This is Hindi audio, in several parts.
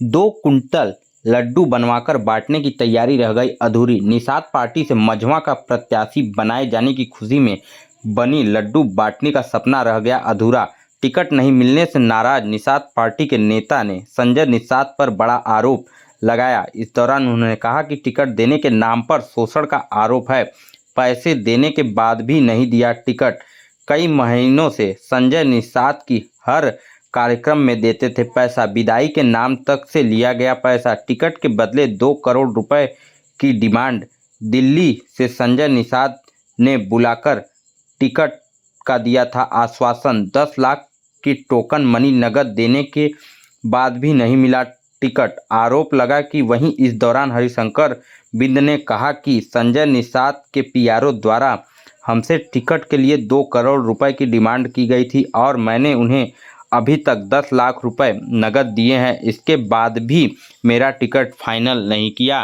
2 कुंटल लड्डू बनवाकर बांटने की तैयारी रह गई अधूरी। निषाद पार्टी से मझवा का प्रत्याशी बनाए जाने की खुशी में बनी लड्डू बांटने का सपना रह गया अधूरा। टिकट नहीं मिलने से नाराज निषाद पार्टी के नेता ने संजय निषाद पर बड़ा आरोप लगाया। इस दौरान उन्होंने कहा कि टिकट देने के नाम पर शोषण का आरोप है। पैसे देने के बाद भी नहीं दिया टिकट। कई महीनों से संजय निषाद की हर कार्यक्रम में देते थे पैसा। विदाई के नाम तक से लिया गया पैसा। टिकट के बदले 2 करोड़ रुपए की डिमांड। दिल्ली से संजय निषाद ने बुलाकर टिकट का दिया था आश्वासन। 10 लाख की टोकन मनी नगद देने के बाद भी नहीं मिला टिकट। आरोप लगा कि वहीं इस दौरान हरिशंकर बिंद ने कहा कि संजय निषाद के पीआरओ द्वारा हमसे टिकट के लिए 2 करोड़ रुपए की डिमांड की गई थी और मैंने उन्हें अभी तक 10 लाख रुपए नगद दिए हैं। इसके बाद भी मेरा टिकट फाइनल नहीं किया।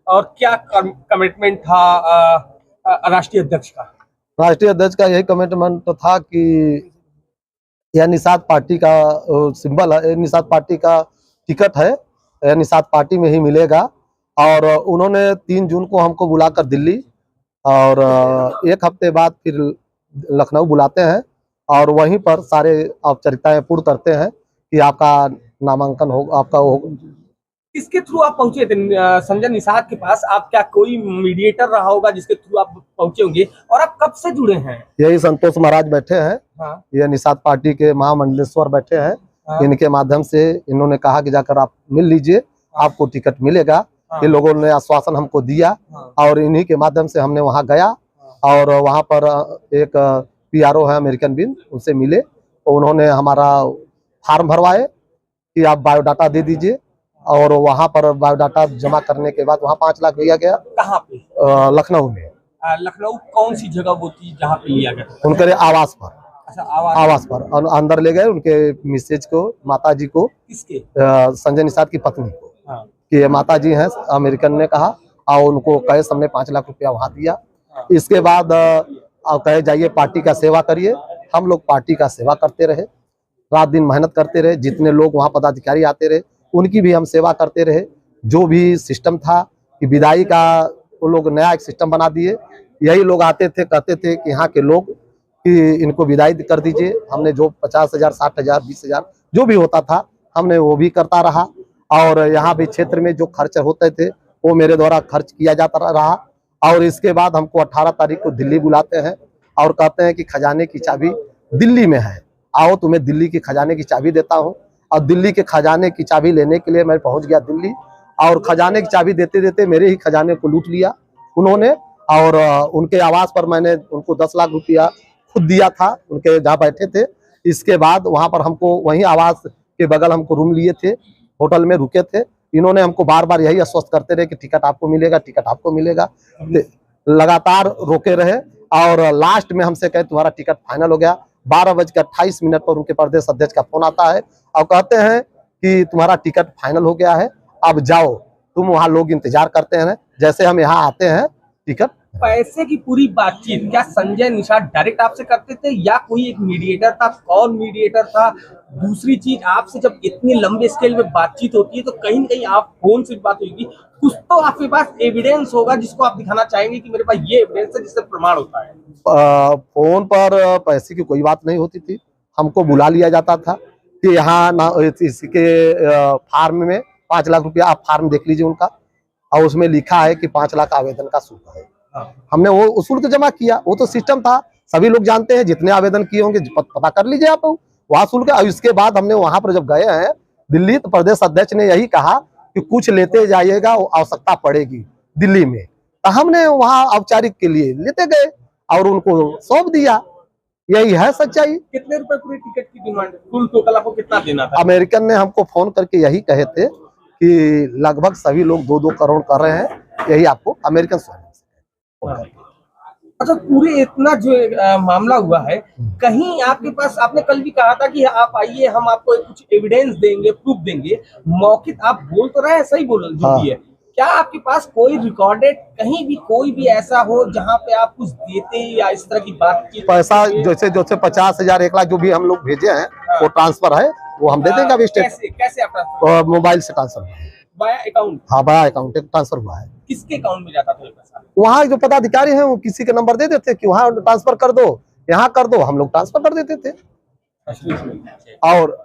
और क्या कमिटमेंट था राष्ट्रीय अध्यक्ष का? राष्ट्रीय अध्यक्ष का यही कमिटमेंट तो था कि यह निषाद पार्टी का सिंबल है, निषाद पार्टी का टिकट है, यह निषाद पार्टी में ही मिलेगा। और उन्होंने 3 जून को हमको बुलाकर दिल्ली और 1 हफ्ते बाद फिर लखनऊ बुलाते हैं और वहीं पर सारे औपचारिकताएं पूर्ण करते हैं कि आपका नामांकन हो, आपका हो। किसके थ्रू आप पहुंचे थे संजय निषाद के पास? आप क्या कोई मीडिएटर रहा होगा जिसके थ्रू आप पहुंचे होंगे? और आप कब से जुड़े हैं? यही संतोष महाराज बैठे हैं। हाँ। ये निषाद पार्टी के महामंडलेश्वर बैठे हैं। हाँ। इनके माध्यम से इन्होंने कहा कि जाकर आप मिल लीजिए, आपको टिकट मिलेगा। हाँ। ये लोगों ने आश्वासन हमको दिया। हाँ। और इन्हीं के माध्यम से हमने वहां गया। हाँ। और वहां पर एक पीआरओ है अमेरिकन बिन, उनसे मिले और उन्होंने हमारा फार्म भरवाए कि आप बायोडाटा दे दीजिए। और वहां पर बायोडाटा जमा करने के बाद वहां 5 लाख लिया गया। कहाँ पे? लखनऊ में। लखनऊ कौन सी जगह वो थी जहाँ पे लिया गया? उनके आवास पर। अच्छा, आवास पर। और अंदर ले गए उनके मिसेज को, माता जी को। किसके? संजय निषाद की पत्नी को। हाँ। कि ये माता जी हैं, अमेरिकन ने कहा और उनको कैश हमने 5 लाख रुपया वहां दिया। हाँ। इसके बाद कहे जाइए पार्टी का सेवा करिए। हम लोग पार्टी का सेवा करते रहे, रात दिन मेहनत करते रहे। जितने लोग वहां पदाधिकारी आते रहे उनकी भी हम सेवा करते रहे। जो भी सिस्टम था कि विदाई का वो लोग नया एक सिस्टम बना दिए। यही लोग आते थे, कहते थे कि यहाँ के लोग कि इनको विदाई कर दीजिए। हमने जो 50,000, 60,000, 20,000 जो भी होता था हमने वो भी करता रहा। और यहाँ भी क्षेत्र में जो खर्च होते थे वो मेरे द्वारा खर्च किया जाता रहा। और इसके बाद हमको 18 तारीख को दिल्ली बुलाते हैं और कहते हैं कि खजाने की चाबी दिल्ली में है, आओ तुम्हें दिल्ली की खजाने की चाबी देता हूँ। और दिल्ली के खजाने की चाबी लेने के लिए मैं पहुंच गया दिल्ली। और खजाने की चाबी देते देते मेरे ही खजाने को लूट लिया उन्होंने। और उनके आवास पर मैंने उनको 10 लाख रुपया खुद दिया था, उनके जहाँ बैठे थे। इसके बाद वहां पर हमको वहीं आवास के बगल हमको रूम लिए थे, होटल में रुके थे। इन्होंने हमको बार बार यही आश्वस्त करते रहे कि टिकट आपको मिलेगा, टिकट आपको मिलेगा। लगातार रोके रहे और लास्ट में हमसे कहे तुम्हारा टिकट फाइनल हो गया। 12:28 पर उनके प्रदेश अध्यक्ष का फोन आता है और कहते हैं कि तुम्हारा टिकट फाइनल हो गया है, अब जाओ तुम, वहाँ लोग इंतजार करते हैं। जैसे हम यहाँ आते हैं टिकट। पैसे की पूरी बातचीत क्या संजय निषाद डायरेक्ट आपसे करते थे या कोई एक मीडिएटर था? कौन मीडिएटर था? दूसरी चीज, आपसे जब इतनी लंबे स्केल में बातचीत होती है तो कहीं न कहीं आप फोन से बात होगी, कुछ तो आपके पास एविडेंस होगा जिसको आप दिखाना चाहेंगे कि मेरे पास ये एविडेंस है जिससे प्रमाण होता है। फोन पर पैसे की कोई बात नहीं होती थी। हमको बुला लिया जाता था कि यहाँ ना इसके फार्म में 5 लाख रुपया, आप फार्म देख लीजिए उनका, और उसमें लिखा है कि 5 लाख आवेदन का शुल्क है। हमने वो शुल्क जमा किया। वो तो सिस्टम था, सभी लोग जानते हैं, जितने आवेदन किए होंगे पता कर लीजिए आप वहाँ शुल्क। और इसके बाद हमने वहां पर जब गए हैं दिल्ली तो प्रदेश अध्यक्ष ने यही कहा कि कुछ लेते जाइएगा, आवश्यकता पड़ेगी दिल्ली में। तो हमने वहाँ औपचारिक के लिए लेते गए और उनको सौंप दिया। यही है सच्चाई। कितने रुपए पूरी टिकट की डिमांड? कुल टोटल आपको कितना देना था? अमेरिकन ने हमको फोन करके यही कहे थे कि लगभग सभी लोग 2-2 करोड़ कर रहे हैं, यही आपको अमेरिकन से। अच्छा, पूरे इतना जो मामला हुआ है, कहीं आपके पास, आपने कल भी कहा था कि आप आइए हम आपको कुछ एविडेंस देंगे, प्रूफ देंगे, मौखिक आप बोल तो रहे हैं, सही बोल जो भी है। क्या आपके पास कोई रिकॉर्डेड कहीं भी कोई भी ऐसा हो जहां पे आप कुछ देते या इस तरह की बात की? पैसा जैसे 50,000, 1 लाख जो भी हम लोग भेजे हैं वो ट्रांसफर है। वो हम दे देंगे अभी स्टेट कैसे आप ट्रांसफर मोबाइल से ट्रांसफर। बाया अकाउंट? हाँ, बड़ा अकाउंट ट्रांसफर हुआ है। किसके अकाउंट में जाता था ये पैसा? वहाँ जो पदाधिकारी हैं वो किसी के नंबर दे देते कि वहाँ ट्रांसफर कर दो, यहाँ कर दो, हम लोग ट्रांसफर कर देते थे। और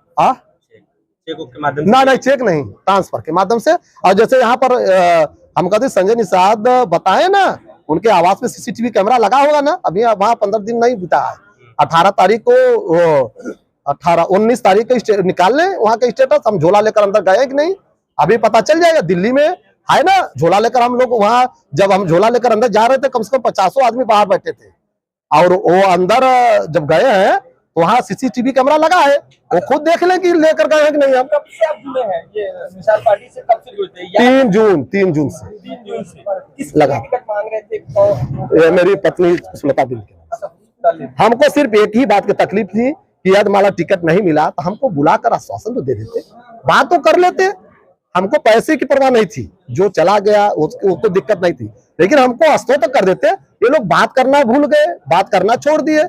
चेक के माध्यम ना, नहीं चेक नहीं, ट्रांसफर के माध्यम से। और जैसे यहाँ पर हम कहते संजय निषाद बताए ना, उनके आवास में सीसीटीवी कैमरा लगा होगा ना, अभी वहाँ 15 दिन नहीं बीता है। 18 तारीख को 19 तारीख को निकाल लें वहाँ का स्टेटस, हम झोला लेकर अंदर गए कि नहीं अभी पता चल जाएगा। दिल्ली में है ना झोला लेकर हम लोग, वहाँ जब हम झोला लेकर अंदर जा रहे थे कम से कम 50 आदमी बाहर बैठे थे, और वो अंदर जब गए हैं वहाँ सीसीटीवी कैमरा लगा है, वो खुद देख लें कि लेकर गए हैं कि नहीं। हम कब से आप जुड़े हैं ये निषाद पार्टी से? कब से जुड़े थे? 3 जून से 3 जून से। किस लगा। टिकट मांग रहे थे? ये मेरी पत्नी सुलता बिल के। हमको सिर्फ एक ही बात की तकलीफ थी कि यदि हमारा टिकट नहीं मिला तो हमको बुलाकर आश्वासन तो दे देते, बात तो कर लेते। हमको पैसे की परवाह नहीं थी, जो चला गया उसको दिक्कत नहीं थी, लेकिन हमको आश्वस्त तो कर देते। ये लोग बात करना भूल गए, बात करना छोड़ दिए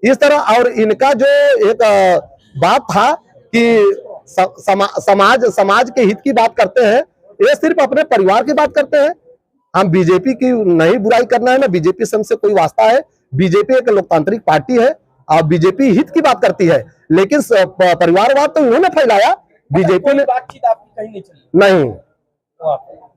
इस तरह। और इनका जो एक बात था कि समाज के हित की बात करते हैं, ये सिर्फ अपने परिवार की बात करते हैं। हम बीजेपी की नहीं बुराई करना है ना, बीजेपी से हमसे कोई वास्ता है। बीजेपी एक लोकतांत्रिक पार्टी है और बीजेपी हित की बात करती है, लेकिन परिवारवाद तो उन्होंने फैलाया। बीजेपी ने बातचीत आपकी कहीं नहीं चली?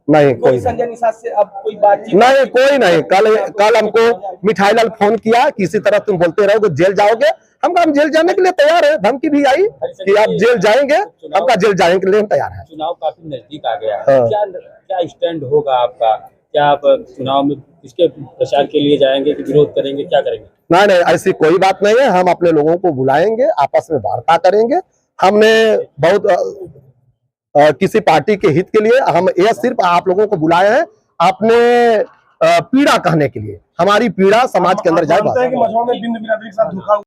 नहीं कोई संजय निषाद से अब कोई बातचीत नहीं, कोई नहीं। कल हमको मिठाई लाल फोन किया, किसी तरह तुम बोलते रहोगे जेल जाओगे। हम जेल जाने के लिए तैयार है, धमकी भी आई कि आप जेल जाएंगे, हम कहा जेल जाने के लिए हम तैयार है। चुनाव काफी नजदीक आ गया है, क्या स्टैंड होगा आपका? क्या आप चुनाव में किसके प्रचार के लिए जाएंगे कि विरोध करेंगे, क्या करेंगे? नहीं, ऐसी कोई बात नहीं है। हम अपने लोगों को बुलाएंगे, आपस में वार्ता करेंगे। हमने बहुत किसी पार्टी के हित के लिए हम ये सिर्फ आप लोगों को बुलाए हैं अपने पीड़ा कहने के लिए। हमारी पीड़ा समाज के अंदर जाए।